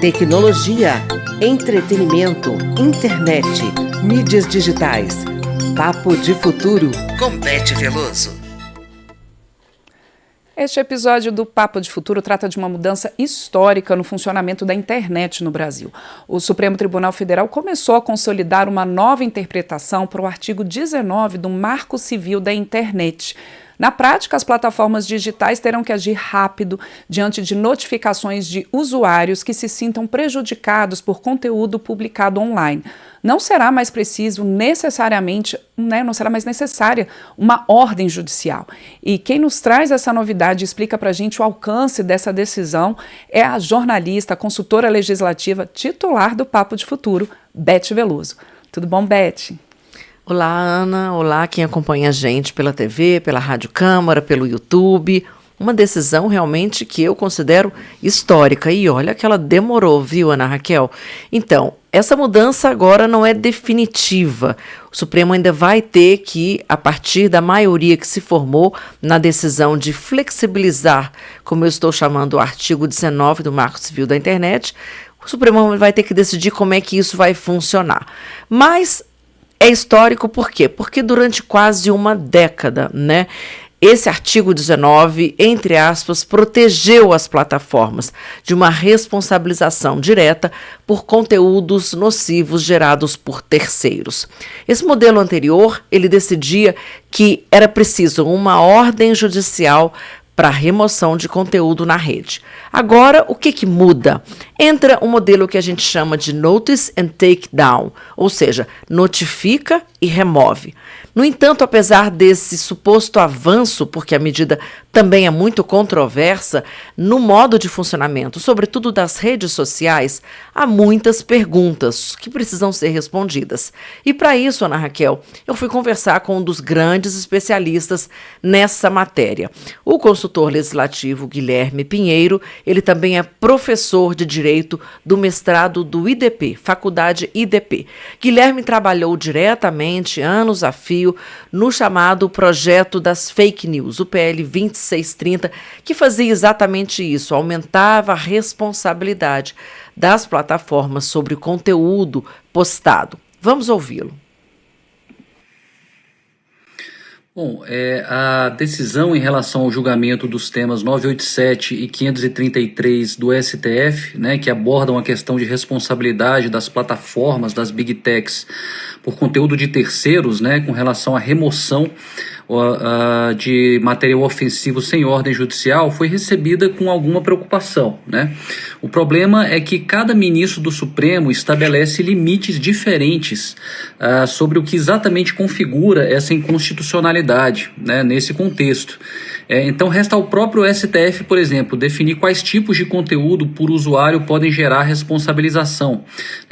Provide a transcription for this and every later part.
Tecnologia, entretenimento, internet, mídias digitais. Papo de Futuro com Beth Veloso. Este episódio do Papo de Futuro trata de uma mudança histórica no funcionamento da internet no Brasil. O Supremo Tribunal Federal começou a consolidar uma nova interpretação para o artigo 19 do Marco Civil da Internet. Na prática, as plataformas digitais terão que agir rápido diante de notificações de usuários que se sintam prejudicados por conteúdo publicado online. Não será mais preciso necessariamente, não será mais necessária uma ordem judicial. E quem nos traz essa novidade e explica para a gente o alcance dessa decisão é a jornalista, consultora legislativa, titular do Papo de Futuro, Beth Veloso. Tudo bom, Beth? Olá, Ana. Olá, quem acompanha a gente pela TV, pela Rádio Câmara, pelo YouTube. Uma decisão realmente que eu considero histórica. E olha que ela demorou, viu, Ana Raquel? Então, essa mudança agora não é definitiva. O Supremo ainda vai ter que, a partir da maioria que se formou na decisão de flexibilizar, como eu estou chamando o artigo 19 do Marco Civil da Internet, o Supremo vai ter que decidir como é que isso vai funcionar. Mas é histórico por quê? Porque durante quase uma década, esse artigo 19, entre aspas, protegeu as plataformas de uma responsabilização direta por conteúdos nocivos gerados por terceiros. Esse modelo anterior, ele decidia que era preciso uma ordem judicial para remoção de conteúdo na rede. Agora, o que muda? Entra um modelo que a gente chama de Notice and Take Down, ou seja, notifica e remove. No entanto, apesar desse suposto avanço, porque a medida também é muito controversa, no modo de funcionamento, sobretudo das redes sociais, há muitas perguntas que precisam ser respondidas. E para isso, Ana Raquel, eu fui conversar com um dos grandes especialistas nessa matéria, o consultor legislativo Guilherme Pinheiro. Ele também é professor de Direito do mestrado do IDP, Faculdade IDP. Guilherme trabalhou diretamente, anos a fio, no chamado Projeto das Fake News, o PL 2630, que fazia exatamente isso, aumentava a responsabilidade das plataformas sobre o conteúdo postado. Vamos ouvi-lo. Bom, a decisão em relação ao julgamento dos temas 987 e 533 do STF, que abordam a questão de responsabilidade das plataformas, das Big Techs, por conteúdo de terceiros, com relação à remoção de material ofensivo sem ordem judicial, foi recebida com alguma preocupação. O problema é que cada ministro do Supremo estabelece limites diferentes sobre o que exatamente configura essa inconstitucionalidade, nesse contexto. Então resta ao próprio STF, por exemplo, definir quais tipos de conteúdo por usuário podem gerar responsabilização.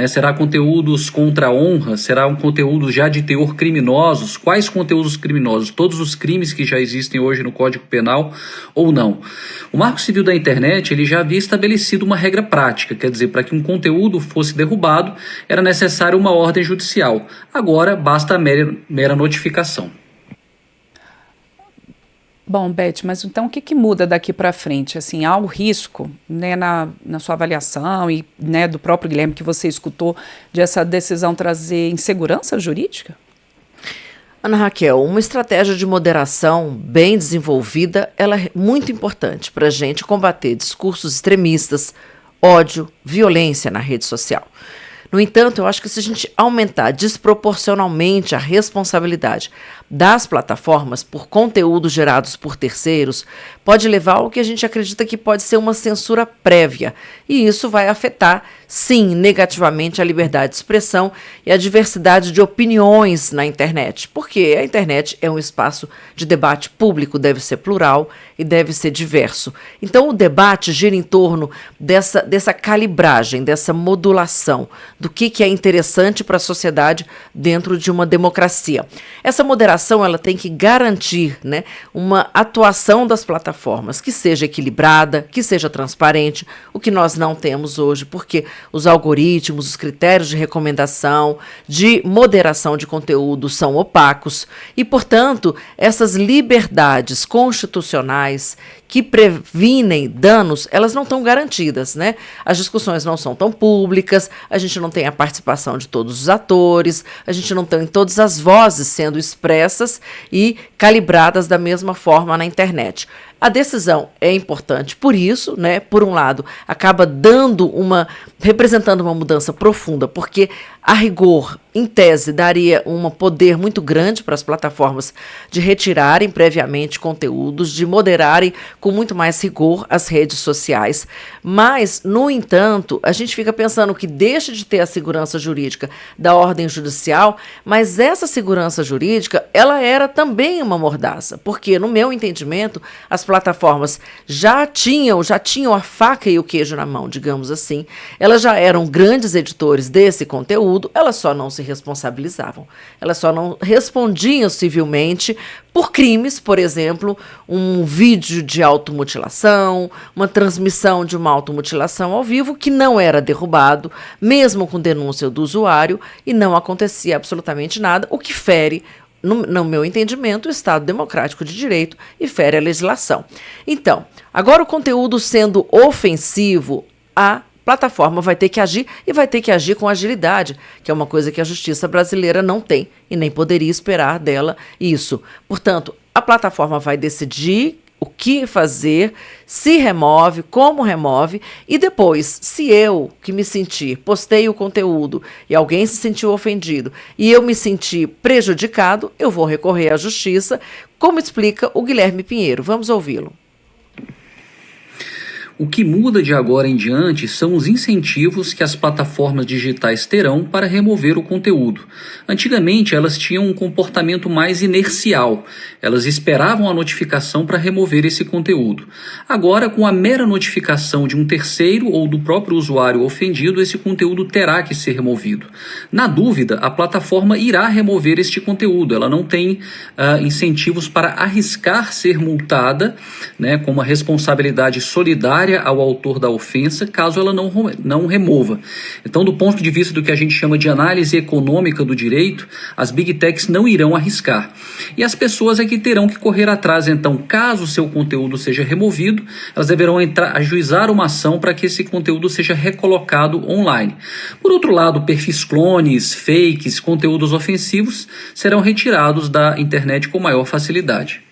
Será conteúdos contra a honra? Será um conteúdo já de teor criminosos? Quais conteúdos criminosos? Todos os crimes que já existem hoje no Código Penal ou não? O Marco Civil da Internet ele já havia estabelecido uma regra prática, quer dizer, para que um conteúdo fosse derrubado era necessário uma ordem judicial. Agora basta a mera notificação. Bom, Beth, mas então o que muda daqui para frente? Assim, há o risco, na sua avaliação e do próprio Guilherme que você escutou, de essa decisão trazer insegurança jurídica? Ana Raquel, uma estratégia de moderação bem desenvolvida, ela é muito importante para a gente combater discursos extremistas, ódio, violência na rede social. No entanto, eu acho que se a gente aumentar desproporcionalmente a responsabilidade das plataformas por conteúdos gerados por terceiros, pode levar ao que a gente acredita que pode ser uma censura prévia. E isso vai afetar, sim, negativamente a liberdade de expressão e a diversidade de opiniões na internet. Porque a internet é um espaço de debate público, deve ser plural e deve ser diverso. Então, o debate gira em torno dessa calibragem, dessa modulação do que é interessante para a sociedade dentro de uma democracia. Essa moderação ela tem que garantir, né, uma atuação das plataformas que seja equilibrada, que seja transparente, o que nós não temos hoje, porque os algoritmos, os critérios de recomendação, de moderação de conteúdo são opacos e, portanto, essas liberdades constitucionais que previnem danos, elas não estão garantidas, né? As discussões não são tão públicas, a gente não tem a participação de todos os atores, a gente não tem todas as vozes sendo expressas e calibradas da mesma forma na internet. A decisão é importante por isso, né? Por um lado, acaba representando uma mudança profunda, porque a rigor, em tese, daria um poder muito grande para as plataformas de retirarem previamente conteúdos, de moderarem com muito mais rigor as redes sociais. Mas, no entanto, a gente fica pensando que deixa de ter a segurança jurídica da ordem judicial, mas essa segurança jurídica, ela era também uma mordaça, porque, no meu entendimento, as plataformas já tinham a faca e o queijo na mão, digamos assim. Elas já eram grandes editores desse conteúdo, elas só não se responsabilizavam. Elas só não respondiam civilmente por crimes, por exemplo, um vídeo de automutilação, uma transmissão de uma automutilação ao vivo que não era derrubado, mesmo com denúncia do usuário, e não acontecia absolutamente nada, o que fere, no meu entendimento, o Estado Democrático de Direito e fere a legislação. Então, agora o conteúdo sendo ofensivo, a plataforma vai ter que agir e vai ter que agir com agilidade, que é uma coisa que a justiça brasileira não tem e nem poderia esperar dela isso. Portanto, a plataforma vai decidir o que fazer, se remove, como remove, e depois, se eu que me sentir, postei o conteúdo e alguém se sentiu ofendido e eu me senti prejudicado, eu vou recorrer à justiça, como explica o Guilherme Pinheiro. Vamos ouvi-lo. O que muda de agora em diante são os incentivos que as plataformas digitais terão para remover o conteúdo. Antigamente, elas tinham um comportamento mais inercial. Elas esperavam a notificação para remover esse conteúdo. Agora, com a mera notificação de um terceiro ou do próprio usuário ofendido, esse conteúdo terá que ser removido. Na dúvida, a plataforma irá remover este conteúdo. Ela não tem incentivos para arriscar ser multada, né, com uma responsabilidade solidária ao autor da ofensa, caso ela não remova. Então, do ponto de vista do que a gente chama de análise econômica do direito, as Big Techs não irão arriscar. E as pessoas é que terão que correr atrás, então, caso o seu conteúdo seja removido, elas deverão ajuizar uma ação para que esse conteúdo seja recolocado online. Por outro lado, perfis clones, fakes, conteúdos ofensivos serão retirados da internet com maior facilidade.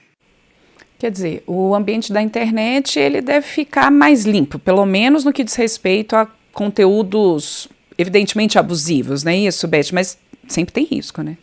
Quer dizer, o ambiente da internet ele deve ficar mais limpo, pelo menos no que diz respeito a conteúdos evidentemente abusivos, não é isso, Beth? Mas sempre tem risco, né?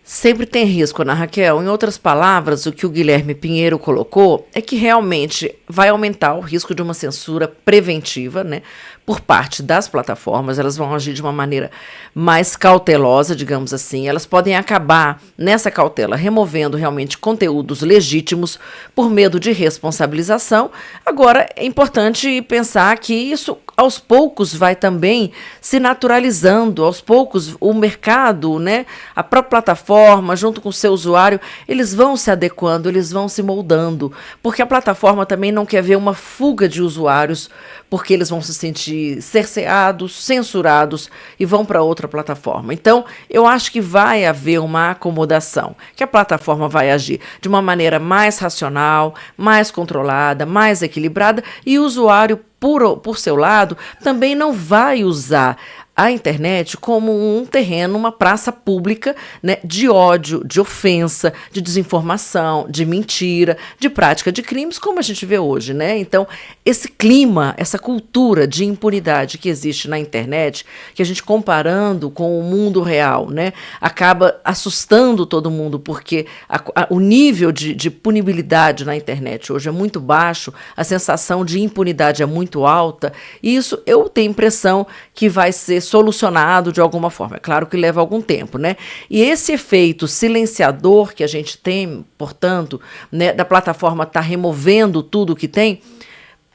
Sempre tem risco, Ana Raquel. Em outras palavras, o que o Guilherme Pinheiro colocou é que realmente vai aumentar o risco de uma censura preventiva, né, por parte das plataformas. Elas vão agir de uma maneira mais cautelosa, digamos assim. Elas podem acabar, nessa cautela, removendo realmente conteúdos legítimos por medo de responsabilização. Agora, é importante pensar que isso, aos poucos, vai também se naturalizando. Aos poucos, o mercado, né, a própria plataforma, junto com o seu usuário, eles vão se adequando, eles vão se moldando, porque a plataforma também não quer ver uma fuga de usuários, porque eles vão se sentir cerceados, censurados e vão para outra plataforma. Então, eu acho que vai haver uma acomodação, que a plataforma vai agir de uma maneira mais racional, mais controlada, mais equilibrada, e o usuário, por seu lado, também não vai usar a internet como um terreno, uma praça pública, né, de ódio, de ofensa, de desinformação, de mentira, de prática de crimes, como a gente vê hoje, né? Então, esse clima, essa cultura de impunidade que existe na internet, que a gente comparando com o mundo real, né, acaba assustando todo mundo, porque o nível de punibilidade na internet hoje é muito baixo, a sensação de impunidade é muito alta, e isso eu tenho a impressão que vai ser solucionado de alguma forma. É claro que leva algum tempo, né? E esse efeito silenciador que a gente tem, portanto, né, da plataforma estar removendo tudo que tem,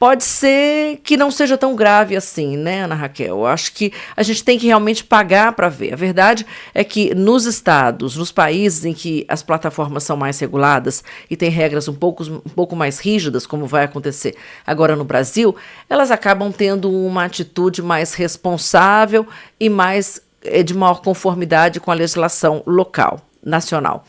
pode ser que não seja tão grave assim, né, Ana Raquel? Eu acho que a gente tem que realmente pagar para ver. A verdade é que nos estados, nos países em que as plataformas são mais reguladas e têm regras um pouco mais rígidas, como vai acontecer agora no Brasil, elas acabam tendo uma atitude mais responsável e mais de maior conformidade com a legislação local, nacional.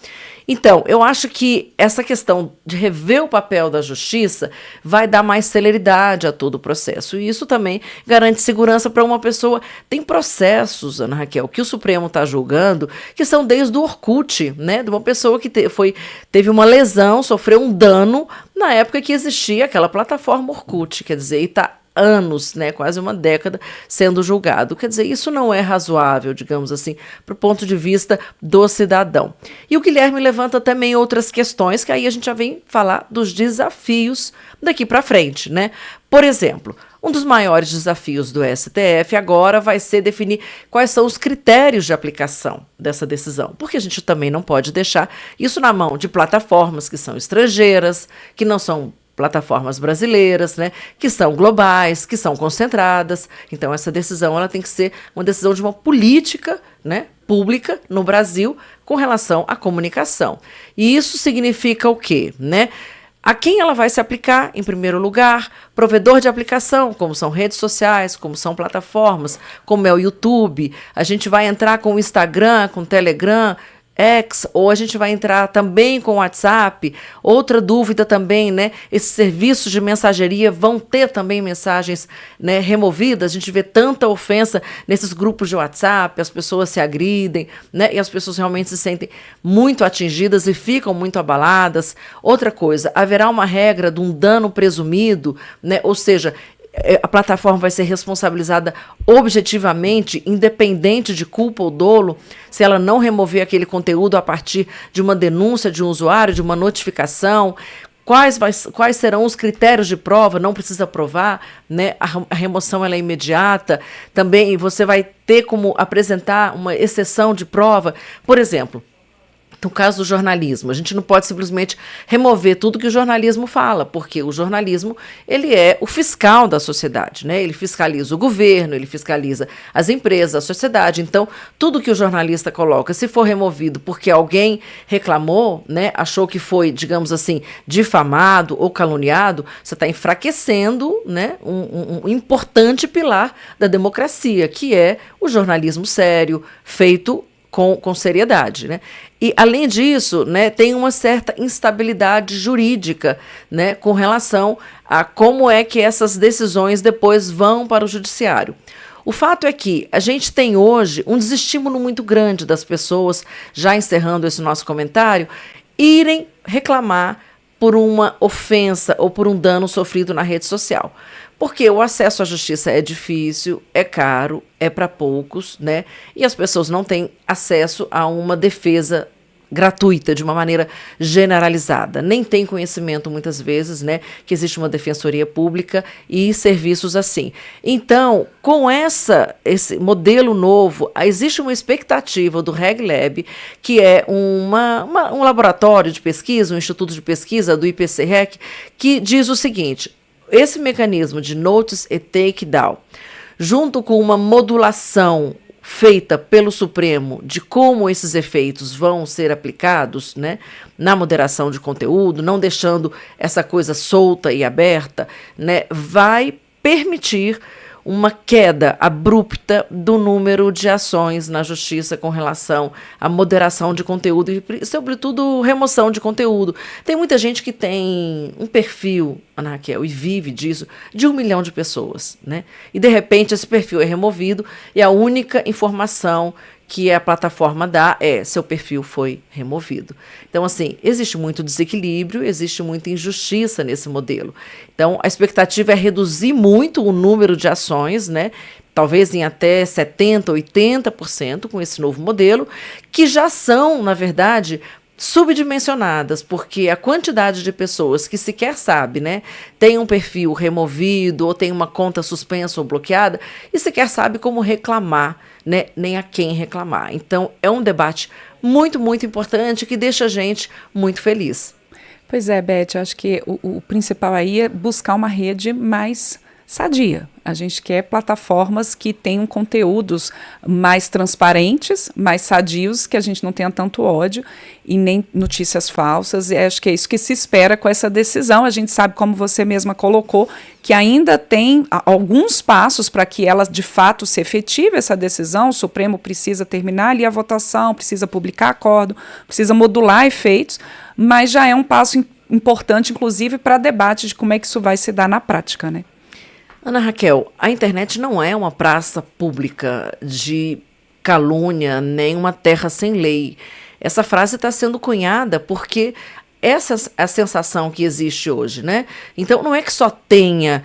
Então, eu acho que essa questão de rever o papel da justiça vai dar mais celeridade a todo o processo. E isso também garante segurança para uma pessoa. Tem processos, Ana Raquel, que o Supremo está julgando, que são desde o Orkut, né? De uma pessoa que teve uma lesão, sofreu um dano na época que existia aquela plataforma Orkut. Quer dizer, e está anos, né, quase uma década, sendo julgado. Quer dizer, isso não é razoável, digamos assim, para o ponto de vista do cidadão. E o Guilherme levanta também outras questões, que aí a gente já vem falar dos desafios daqui para frente, né? Por exemplo, um dos maiores desafios do STF agora vai ser definir quais são os critérios de aplicação dessa decisão, porque a gente também não pode deixar isso na mão de plataformas que são estrangeiras, que não são plataformas brasileiras, né, que são globais, que são concentradas. Então, essa decisão ela tem que ser uma decisão de uma política, né, pública no Brasil com relação à comunicação. E isso significa o quê? Né? A quem ela vai se aplicar, em primeiro lugar, provedor de aplicação, como são redes sociais, como são plataformas, como é o YouTube. A gente vai entrar com o Instagram, com o Telegram, X, ou a gente vai entrar também com o WhatsApp. Outra dúvida também, né? Esses serviços de mensageria vão ter também mensagens, né, removidas. A gente vê tanta ofensa nesses grupos de WhatsApp, as pessoas se agridem, né? E as pessoas realmente se sentem muito atingidas e ficam muito abaladas. Outra coisa, haverá uma regra de um dano presumido, né? Ou seja, a plataforma vai ser responsabilizada objetivamente, independente de culpa ou dolo, se ela não remover aquele conteúdo a partir de uma denúncia de um usuário, de uma notificação. Quais serão os critérios de prova? Não precisa provar, né? A remoção ela é imediata. Também você vai ter como apresentar uma exceção de prova. Por exemplo, no caso do jornalismo, a gente não pode simplesmente remover tudo que o jornalismo fala, porque o jornalismo ele é o fiscal da sociedade, né? Ele fiscaliza o governo, ele fiscaliza as empresas, a sociedade. Então, tudo que o jornalista coloca, se for removido porque alguém reclamou, né, achou que foi, digamos assim, difamado ou caluniado, você está enfraquecendo, né, um importante pilar da democracia, que é o jornalismo sério, feito com seriedade, né? E, além disso, né, tem uma certa instabilidade jurídica, né, com relação a como é que essas decisões depois vão para o judiciário. O fato é que a gente tem hoje um desestímulo muito grande das pessoas, já encerrando esse nosso comentário, irem reclamar por uma ofensa ou por um dano sofrido na rede social. Porque o acesso à justiça é difícil, é caro, é para poucos, né? E as pessoas não têm acesso a uma defesa gratuita, de uma maneira generalizada. Nem tem conhecimento, muitas vezes, né, que existe uma defensoria pública e serviços assim. Então, com esse modelo novo, existe uma expectativa do RegLab, que é um laboratório de pesquisa, um instituto de pesquisa do IPC-REC, que diz o seguinte: esse mecanismo de notice e takedown, junto com uma modulação feita pelo Supremo de como esses efeitos vão ser aplicados, né, na moderação de conteúdo, não deixando essa coisa solta e aberta, né, vai permitir uma queda abrupta do número de ações na justiça com relação à moderação de conteúdo e, sobretudo, remoção de conteúdo. Tem muita gente que tem um perfil, Ana Raquel, e vive disso, de 1 milhão de pessoas, né? E, de repente, esse perfil é removido e a única informação que a plataforma dá seu perfil foi removido. Então, assim, existe muito desequilíbrio, existe muita injustiça nesse modelo. Então, a expectativa é reduzir muito o número de ações, né? Talvez em até 70%, 80% com esse novo modelo, que já são, na verdade, subdimensionadas, porque a quantidade de pessoas que sequer sabe, né, tem um perfil removido ou tem uma conta suspensa ou bloqueada e sequer sabe como reclamar, né, nem a quem reclamar. Então, é um debate muito, muito importante que deixa a gente muito feliz. Pois é, Beth, acho que o principal aí é buscar uma rede mais sadia. A gente quer plataformas que tenham conteúdos mais transparentes, mais sadios, que a gente não tenha tanto ódio e nem notícias falsas. E acho que é isso que se espera com essa decisão. A gente sabe, como você mesma colocou, que ainda tem alguns passos para que ela de fato se efetive essa decisão. O Supremo precisa terminar ali a votação, precisa publicar acordo, precisa modular efeitos, mas já é um passo importante, inclusive, para debate de como é que isso vai se dar na prática, né? Ana Raquel, a internet não é uma praça pública de calúnia, nem uma terra sem lei. Essa frase está sendo cunhada porque essa é a sensação que existe hoje, né? Então, não é que só tenha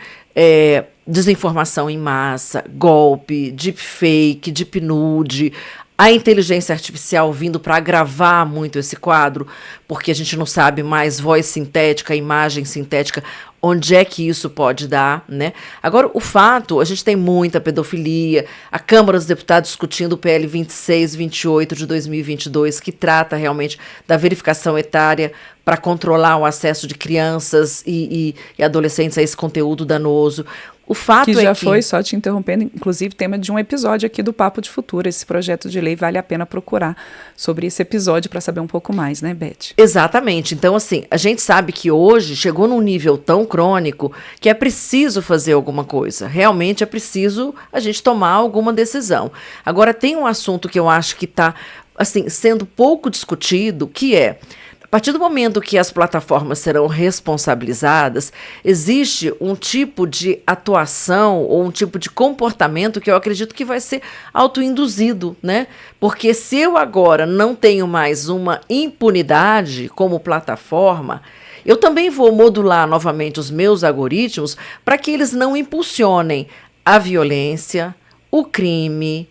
desinformação em massa, golpe, deepfake, deep nude, a inteligência artificial vindo para agravar muito esse quadro, porque a gente não sabe mais voz sintética, imagem sintética, onde é que isso pode dar, né? Agora, o fato, a gente tem muita pedofilia, a Câmara dos Deputados discutindo o PL 2628 de 2022, que trata realmente da verificação etária para controlar o acesso de crianças e adolescentes a esse conteúdo danoso. O fato que já foi, só te interrompendo, inclusive tema de um episódio aqui do Papo de Futuro. Esse projeto de lei, vale a pena procurar sobre esse episódio para saber um pouco mais, né, Beth? Exatamente. Então, assim, a gente sabe que hoje chegou num nível tão crônico que é preciso fazer alguma coisa. Realmente é preciso a gente tomar alguma decisão. Agora, tem um assunto que eu acho que está, assim, sendo pouco discutido, que é: a partir do momento que as plataformas serão responsabilizadas, existe um tipo de atuação ou um tipo de comportamento que eu acredito que vai ser autoinduzido, né? Porque se eu agora não tenho mais uma impunidade como plataforma, eu também vou modular novamente os meus algoritmos para que eles não impulsionem a violência, o crime,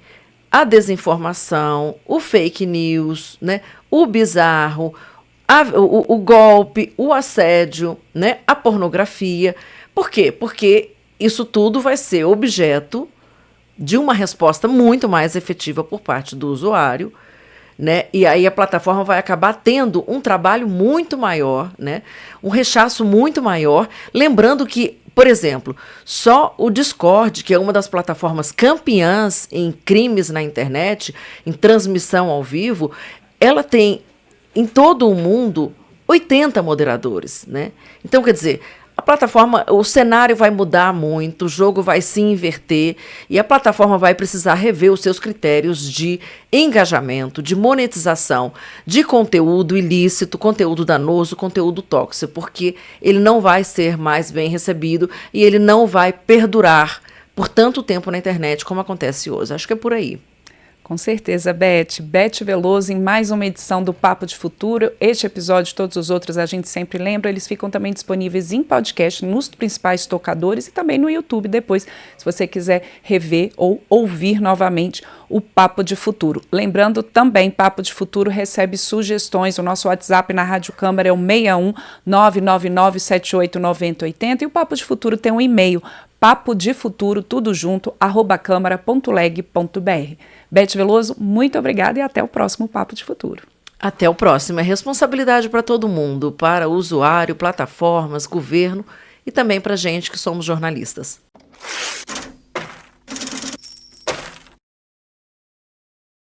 a desinformação, o fake news, né? O bizarro, o golpe, o assédio, né, a pornografia. Por quê? Porque isso tudo vai ser objeto de uma resposta muito mais efetiva por parte do usuário, né? E aí a plataforma vai acabar tendo um trabalho muito maior, né? Um rechaço muito maior. Lembrando que, por exemplo, só o Discord, que é uma das plataformas campeãs em crimes na internet, em transmissão ao vivo, ela tem em todo o mundo 80 moderadores, né? Então, quer dizer, a plataforma, o cenário vai mudar muito, o jogo vai se inverter e a plataforma vai precisar rever os seus critérios de engajamento, de monetização, de conteúdo ilícito, conteúdo danoso, conteúdo tóxico, porque ele não vai ser mais bem recebido e ele não vai perdurar por tanto tempo na internet como acontece hoje. Acho que é por aí. Com certeza, Beth. Beth Veloso em mais uma edição do Papo de Futuro. Este episódio e todos os outros a gente sempre lembra, eles ficam também disponíveis em podcast nos principais tocadores e também no YouTube depois, se você quiser rever ou ouvir novamente o Papo de Futuro. Lembrando também, Papo de Futuro recebe sugestões, o nosso WhatsApp na Rádio Câmara é o 61 999 78 90 80 e o Papo de Futuro tem um e-mail, papodefuturo, tudo junto, @câmara.leg.br. Beth Veloso, muito obrigada e até o próximo Papo de Futuro. Até o próximo. É responsabilidade para todo mundo, para o usuário, plataformas, governo e também para a gente que somos jornalistas.